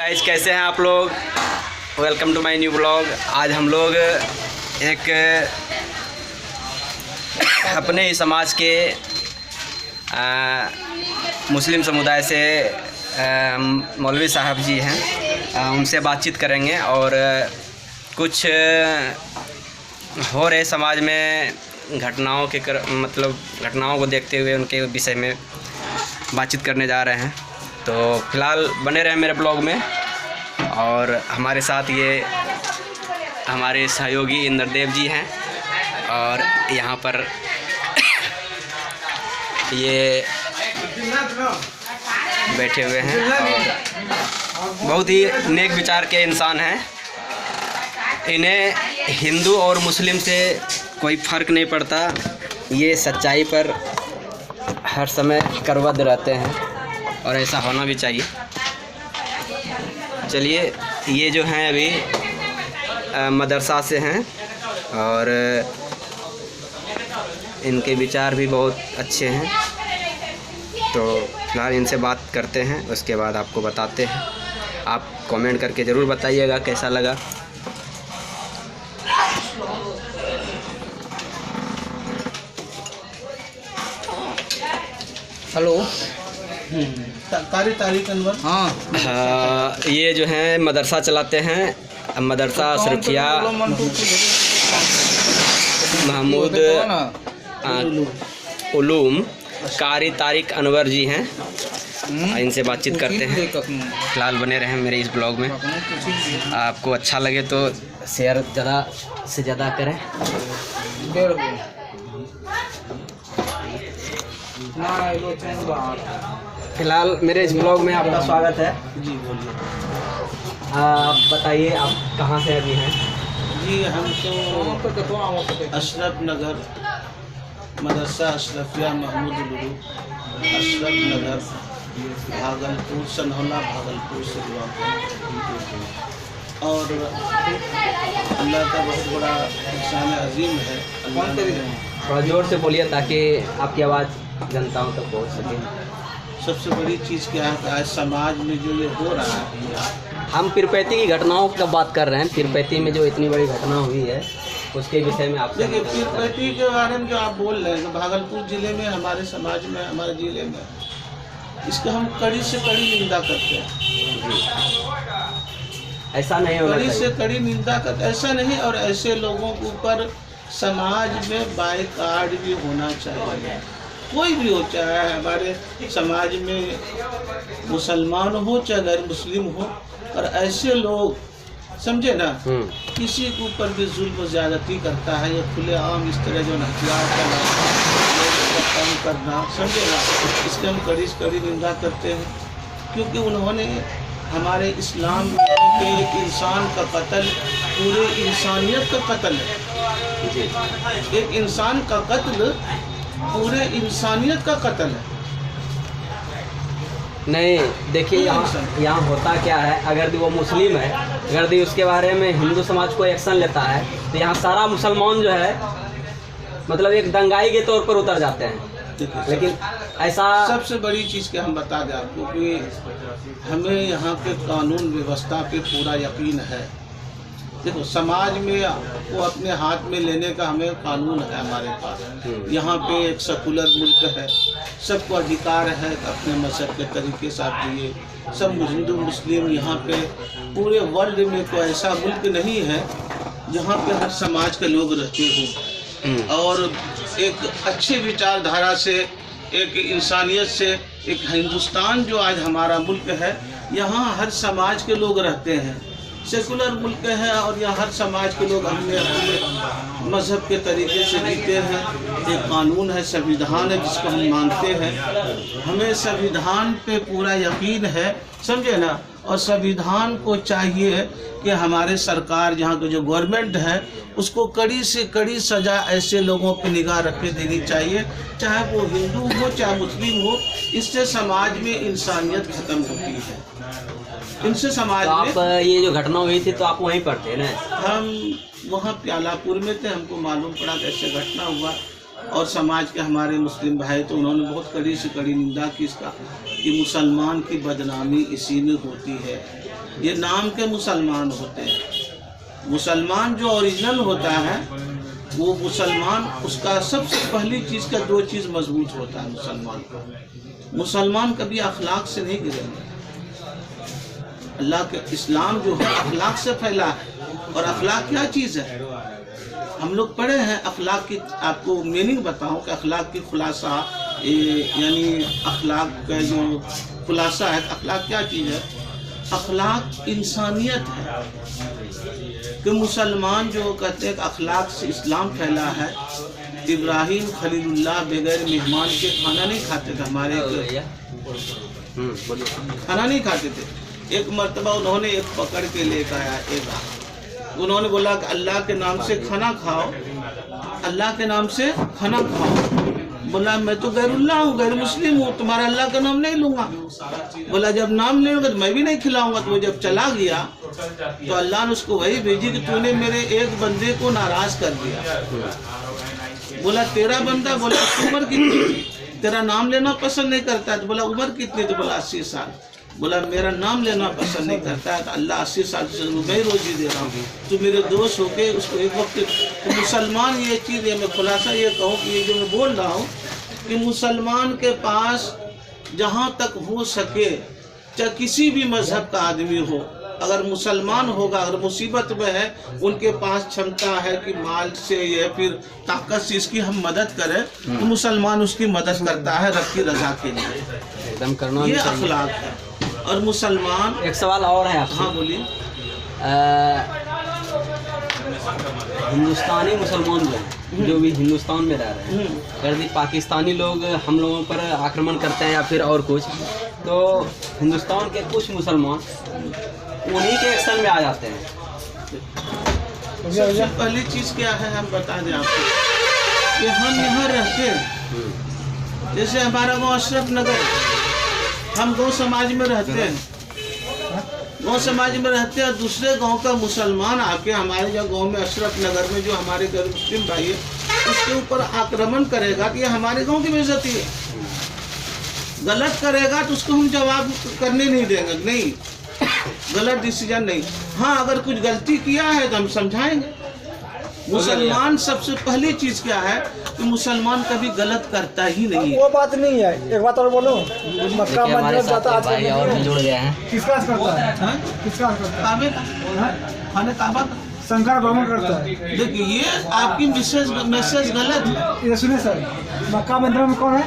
Guys, कैसे हैं आप लोग? Welcome to my new blog. आज हम लोग एक अपने ही समाज के मुस्लिम समुदाय से मौलवी साहब जी हैं, उनसे बातचीत करेंगे और कुछ हो रहे समाज में घटनाओं के घटनाओं को देखते हुए उनके विषय में बातचीत करने जा रहे हैं। तो फिलहाल बने रहे मेरे ब्लॉग में। और हमारे साथ ये हमारे सहयोगी इंद्रदेव जी हैं और यहाँ पर ये बैठे हुए हैं और बहुत ही नेक विचार के इंसान हैं। इन्हें हिंदू और मुस्लिम से कोई फ़र्क नहीं पड़ता, ये सच्चाई पर हर समय करवद रहते हैं और ऐसा होना भी चाहिए। चलिए, ये जो हैं अभी मदरसा से हैं और इनके विचार भी बहुत अच्छे हैं। तो फिलहाल इनसे बात करते हैं, उसके बाद आपको बताते हैं। आप कमेंट करके ज़रूर बताइएगा कैसा लगा। हेलो, तारिक अनवर। हाँ, ये जो हैं मदरसा चलाते हैं, मदरसा शरीफिया महमूद उलूम कारी तारिक अनवर जी हैं। इनसे बातचीत करते हैं। फिलहाल बने रहें मेरे इस ब्लॉग में। आपको अच्छा लगे तो शेयर ज़्यादा से ज़्यादा करें। फिलहाल मेरे इस ब्लॉग में आपका स्वागत है जी, बोलिए। आप बताइए, आप कहाँ से अभी हैं? जी, हम तो अशरफ नगर मदरसा अशरफिया महमूद उलूम अशरफ नगर भागलपुर सनहौला भागलपुर से हुआ और अल्लाह का बहुत बड़ा एहसान अजीम है। अल्लाह ने थोड़ा ज़ोर से बोलिए ताकि आपकी आवाज़ जनताओं तक पहुँच सके। सबसे बड़ी चीज़ क्या है कि आज समाज में जो ये हो रहा है, हम पीरपैती की घटनाओं की बात कर रहे हैं। पीरपैती में जो इतनी बड़ी घटना हुई है उसके विषय में आप देखिए, पीरपैती के बारे में जो आप बोल रहे हैं, भागलपुर ज़िले में हमारे समाज में हमारे ज़िले में इसका हम कड़ी से कड़ी निंदा करते हैं। ऐसा नहीं होना कड़ी चाहिए। से कड़ी निंदा करते, ऐसा नहीं। और ऐसे लोगों के ऊपर समाज में बाइकाट भी होना चाहिए। कोई भी हो, चाहे हमारे समाज में मुसलमान हो चाहे गैर मुस्लिम हो, और ऐसे लोग समझे ना, किसी के ऊपर भी जुल्म ज़्यादती करता है या खुलेआम इस तरह जो हथियार का काम करना, समझे ना, इसके हम कड़ी से कड़ी निंदा करते हैं। क्योंकि उन्होंने हमारे इस्लाम में के एक इंसान का कत्ल पूरे इंसानियत का कत्ल है। एक इंसान का कत्ल पूरे इंसानियत का कत्ल है। नहीं, देखिए यहाँ होता क्या है, अगर वो मुस्लिम है, अगर उसके बारे में हिंदू समाज को एक्शन लेता है तो यहाँ सारा मुसलमान जो है मतलब एक दंगाई के तौर पर उतर जाते हैं। लेकिन ऐसा सबसे बड़ी चीज़ क्या हम बता दें आपको कि हमें यहाँ के कानून व्यवस्था पे पूरा यकीन है। देखो, समाज में वो अपने हाथ में लेने का हमें कानून है हमारे पास। यहाँ पे एक सेकुलर मुल्क है, सबको अधिकार है अपने मजहब के तरीके से आप जिए। सब हिंदू मुस्लिम, यहाँ पे पूरे वर्ल्ड में कोई ऐसा मुल्क नहीं है जहाँ पे हर समाज के लोग रहते हो और एक अच्छे विचारधारा से, एक इंसानियत से। एक हिंदुस्तान जो आज हमारा मुल्क है, यहाँ हर समाज के लोग रहते हैं। सेकुलर मुल्क है और यहाँ हर समाज के लोग अपने अपने मज़हब के तरीके से जीते हैं। एक कानून है, संविधान है जिसको हम मानते हैं। हमें संविधान पे पूरा यकीन है, समझे ना। और संविधान को चाहिए कि हमारे सरकार, यहाँ के जो गवर्नमेंट है, उसको कड़ी से कड़ी सज़ा ऐसे लोगों पे निगाह रखे देनी चाहिए, चाहे वो हिंदू हो चाहे मुस्लिम हो। इससे समाज में इंसानियत ख़त्म होती है। इनसे समाज तो में आप ये जो घटना हुई थी तो आप वहीं पर थे ना? हम वहाँ प्यालापुर में थे, हमको मालूम पड़ा कैसे घटना हुआ। और समाज के हमारे मुस्लिम भाई तो उन्होंने बहुत कड़ी से कड़ी निंदा की इसका, कि मुसलमान की बदनामी इसी में होती है। ये नाम के मुसलमान होते हैं। मुसलमान जो ओरिजिनल होता है वो मुसलमान, उसका सबसे पहली चीज़ का 2 चीज़ मजबूत होता है मुसलमान का। मुसलमान कभी अखलाक से नहीं गिरेंगे। अल्लाह के इस्लाम जो है अखलाक से फैला है। और अखलाक क्या चीज़ है? हम लोग पढ़े हैं अखलाक की, आपको मीनिंग बताऊं कि अखलाक की खुलासा, यानी अखलाक का जो खुलासा है, अखलाक क्या चीज़ है? अखलाक इंसानियत है। कि मुसलमान जो कहते हैं कि अखलाक से इस्लाम फैला है। इब्राहिम खलीलुल्लाह बगैर मेहमान के खाना नहीं खाते थे। हमारे खाना नहीं खाते थे। एक मर्तबा उन्होंने एक पकड़ के लेकर आया, एक उन्होंने बोला कि अल्लाह के नाम से खाना खाओ, अल्लाह के नाम से खाना खाओ। बोला मैं तो गैरुल्लाह हूँ, गैर मुस्लिम हूँ, तुम्हारा अल्लाह का नाम नहीं लूँगा। बोला जब नाम नहीं लूँगा तो मैं भी नहीं खिलाऊंगा। तो वो जब चला गया तो अल्लाह ने उसको वही भेजी कि तूने मेरे एक बंदे को नाराज कर दिया। बोला तेरा बंदा? बोला उम्र कितनी? तेरा नाम लेना पसंद नहीं करता है। तो बोला उम्र कितनी? तो बोला 80 साल। बोला मेरा नाम लेना पसंद नहीं करता है तो अल्लाह 80 साल से मैं रोजी दे रहा हूँ, तो मेरे दोस्त होके उसको एक वक्त। तो मुसलमान ये चीज़ है, मैं खुलासा ये कहूँ कि ये जो मैं बोल रहा हूँ कि मुसलमान के पास जहाँ तक हो सके, चाहे किसी भी मजहब का आदमी हो, अगर मुसलमान होगा, अगर मुसीबत में है, उनके पास क्षमता है कि माल से या फिर ताकत से इसकी हम मदद करें, तो मुसलमान उसकी मदद करता है रब की रजा के लिए। एकदम करना ये अखलाक है। और मुसलमान। एक सवाल और है आपसे। हाँ बोलिए। हिंदुस्तानी मुसलमान जो हैं, जो भी हिंदुस्तान में रह रहे हैं, यदि पाकिस्तानी लोग हम लोगों पर आक्रमण करते हैं या फिर और कुछ, तो हिंदुस्तान के कुछ मुसलमान उन्हीं के एक्शन में आ जाते हैं। सबसे पहली चीज़ क्या है हम बता दें आपको कि हम यहाँ रहते हैं। जैसे हमारा गाँव अशरफ नगर, हम गौ समाज में रहते हैं, गौ समाज में रहते हैं। दूसरे गांव का मुसलमान आके हमारे जो गांव में अशरफ नगर में जो हमारे गैर मुस्लिम भाई है, उसके ऊपर आक्रमण करेगा कि ये हमारे गांव की बेइज्जती है, गलत करेगा तो उसको हम जवाब करने नहीं देंगे। नहीं, गलत डिसीजन नहीं। हाँ, अगर कुछ गलती किया है तो हम समझाएंगे। मुसलमान सबसे पहली चीज क्या है कि मुसलमान कभी गलत करता ही नहीं है। वो बात नहीं है। एक बात और बोलो, मक्का मदीना जाता आज भाई और भी जुड़ गए हैं। किसका करता है? किसका करता है? काबे का, खाने काबा का शंकर भगवान करता है। देखिए ये आपकी मैसेज गलत है। ये सुनिए सर, मक्का मदीना में कौन है?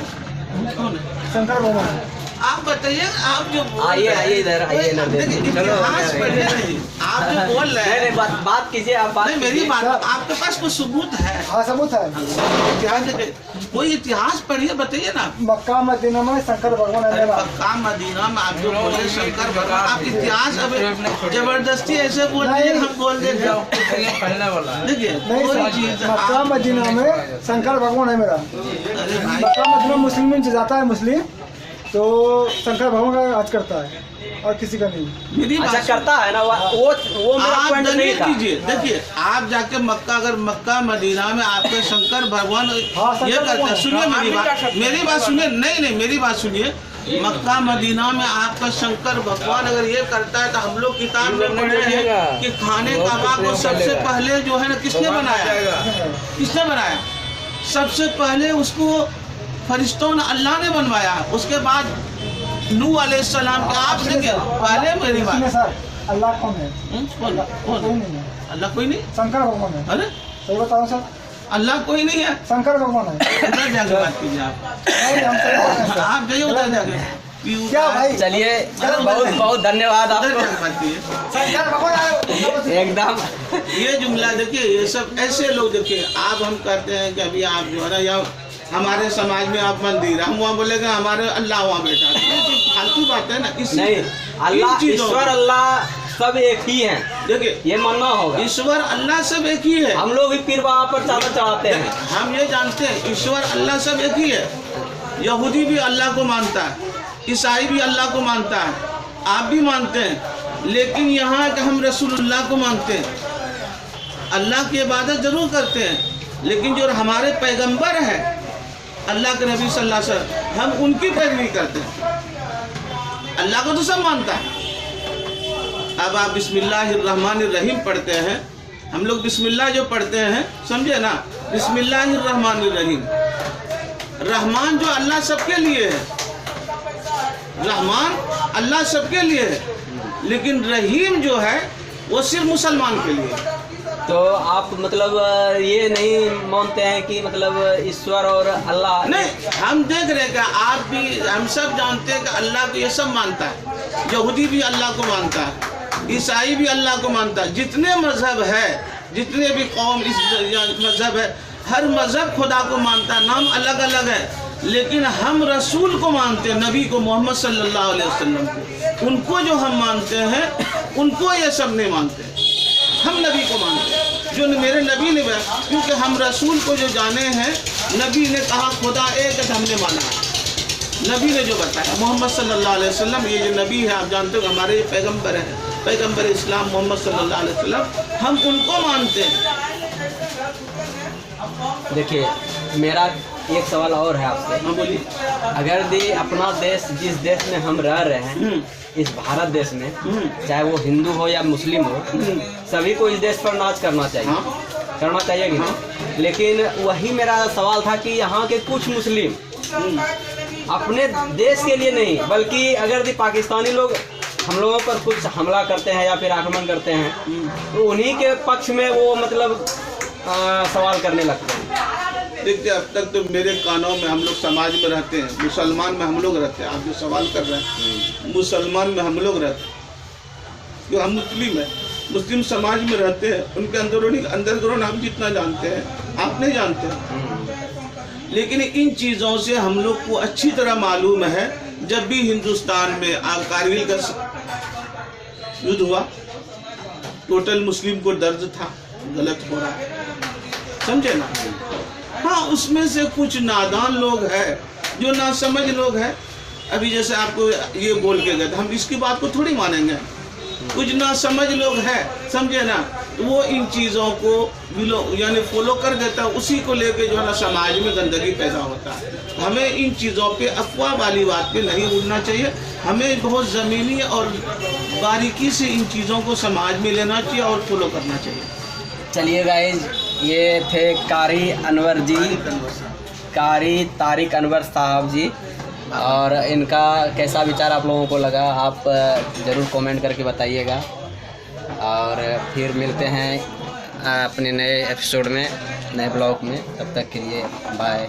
कौन है? शंकर भगवान। आप बताइए, आप जो आइए इधर, आइए इधर। चलो आप जो बोल रहे हैं, नहीं, बात कीजिए आप। बात मेरी बात, आपके पास कोई सबूत है? हाँ सबूत है। इतिहास, कोई इतिहास पढ़िए, बताइए ना। मक्का मदीना में शंकर भगवान है। मक्का मदीना में आप जो बोले शंकर भगवान, आप इतिहास अब जबरदस्ती ऐसे बोल रहे, हम बोल देंगे। देखिए कोई चीज, मक्का मदीना में शंकर भगवान है मेरा। मक्का मदीना मुस्लिम जाता है मुस्लिम, तो शंकर भगवान का आज करता है और किसी का नहीं। मेरी अच्छा करता है ना, वो मेरा आप पॉइंट नहीं था। कीजिए, देखिए आप जाके मक्का, अगर मक्का मदीना में आपके शंकर भगवान ये करते हैं, सुनिए मेरी बात सुनिए। नहीं, मेरी बात सुनिए। मक्का मदीना में आपका शंकर भगवान अगर ये करता है तो हम लोग किताब में पढ़े हैं कि खाने काबा को सबसे पहले जो है ना किसने बनाया? किसने बनाया? सबसे पहले उसको फरिश्तों ने, अल्लाह ने बनवाया। उसके बाद नूह अलैहिस्सलाम के, आप देखिए पहले मेरी बात। सर अल्लाह कौन है? कौन? अल्लाह कोई नहीं। शंकर भगवान है। अरे सही बताओ सर, अल्लाह कोई नहीं है। शंकर भगवान है। उधर जाके बात कीजिए आप जाइए उधर जाके। क्या भाई? चलिए बहुत बहुत धन्यवाद उधर आपको। जाके बात कीजिए। शंकर भगवान एकदम ये जुमला देखिए, ये सब ऐसे लोग देखिए, आप हम कहते हैं कि अभी आप जो है ना, या हमारे समाज में आप मंदिर, हम वहाँ बोलेंगे हमारे अल्लाह वहाँ बैठा। ये फालतू बात है ना। नहीं, अल्लाह ईश्वर अल्लाह सब एक ही हैं। देखिए ये मानना होगा, ईश्वर अल्लाह सब एक ही है। हम लोग भी पीर बाबा पर चादर चढ़ाते हैं। हम ये जानते हैं ईश्वर अल्लाह सब एक ही है। यहूदी भी अल्लाह को मानता है, ईसाई भी अल्लाह को मानता है, आप भी मानते हैं। लेकिन यहाँ कि हम रसूलुल्लाह को मानते हैं, अल्लाह की इबादत जरूर करते हैं, लेकिन जो हमारे पैगंबर है अल्लाह के नबी सल्लल्लाहु अलैहि वसल्लम, हम उनकी पैरवी करते हैं। अल्लाह को तो सब मानता है, अब आप बिस्मिल्लाहिर्रहमानिर्रहीम पढ़ते हैं, हम लोग बिस्मिल्लाह जो पढ़ते हैं, समझे ना, बिस्मिल्लाहिर्रहमानिर्रहीम। रहमान जो अल्लाह सबके लिए है, रहमान अल्लाह सबके लिए है, लेकिन रहीम जो है वो सिर्फ मुसलमान के लिए है। तो आप मतलब ये नहीं मानते हैं कि मतलब ईश्वर और अल्लाह? नहीं, हम देख रहे हैं कि आप भी, हम सब जानते हैं कि अल्लाह को ये सब मानता है। यहूदी भी अल्लाह को मानता है, ईसाई भी अल्लाह को मानता है। जितने मजहब है, जितने भी कौम इस मजहब है, हर मजहब खुदा को मानता है, नाम अलग अलग है, लेकिन हम रसूल को मानते हैं, नबी को, मोहम्मद सल्लल्लाहु अलैहि वसल्लम को। उनको जो हम मानते हैं, उनको ये सब नहीं मानते। हम नबी को मानते हैं, जो मेरे नबी ने बताया, क्योंकि हम रसूल को जो जाने हैं, नबी ने कहा खुदा एक है, हमने माना है। नबी ने जो बताया, मोहम्मद सल्लल्लाहु अलैहि वसल्लम, ये जो नबी है आप जानते हो हमारे ये पैगंबर हैं, पैगंबर इस्लाम मोहम्मद सल्लल्लाहु अलैहि वसल्लम, हम उनको मानते हैं। देखिए, मेरा एक सवाल और है आपसे। हाँ बोलिए। अगर अपना देश, जिस देश में हम रह रहे हैं, इस भारत देश में, चाहे वो हिंदू हो या मुस्लिम हो, सभी को इस देश पर नाच करना चाहिए। हाँ। करना चाहिए कि नहीं? लेकिन वही मेरा सवाल था कि यहाँ के कुछ मुस्लिम अपने देश के लिए नहीं, बल्कि अगर पाकिस्तानी लोग हम लोगों पर कुछ हमला करते हैं या फिर आक्रमण करते हैं, तो उन्हीं के पक्ष में वो मतलब सवाल करने लगते हैं। देखिए, अब तक तो मेरे कानों में, हम लोग समाज में रहते हैं, मुसलमान में हम लोग रहते हैं। आप जो सवाल कर रहे हैं, मुसलमान में हम लोग रहते हैं, जो हम मुस्लिम हैं, मुस्लिम समाज में रहते हैं, उनके अंदरूनी हम जितना जानते हैं आप नहीं जानते हैं। लेकिन इन चीज़ों से हम लोग को अच्छी तरह मालूम है। जब भी हिंदुस्तान में कारगिल का युद्ध हुआ, टोटल मुस्लिम को दर्द था, गलत हो रहा है, समझे ना। हाँ, उसमें से कुछ नादान लोग हैं, जो नासमझ लोग हैं। अभी जैसे आपको ये बोल के गए, हम इसकी बात को थोड़ी मानेंगे। कुछ नासमझ लोग हैं, समझे ना, तो वो इन चीज़ों को यानी फॉलो कर देता है, उसी को लेके जो है ना समाज में गंदगी पैदा होता है। हमें इन चीज़ों पे, अफवाह वाली बात पे नहीं उड़ना चाहिए। हमें बहुत ज़मीनी और बारीकी से इन चीज़ों को समाज में लेना चाहिए और फॉलो करना चाहिए। चलिए गाइज, ये थे कारी अनवर जी, कारी तारिक अनवर साहब जी, और इनका कैसा विचार आप लोगों को लगा आप ज़रूर कमेंट करके बताइएगा। और फिर मिलते हैं अपने नए एपिसोड में, नए ब्लॉग में। तब तक के लिए बाय।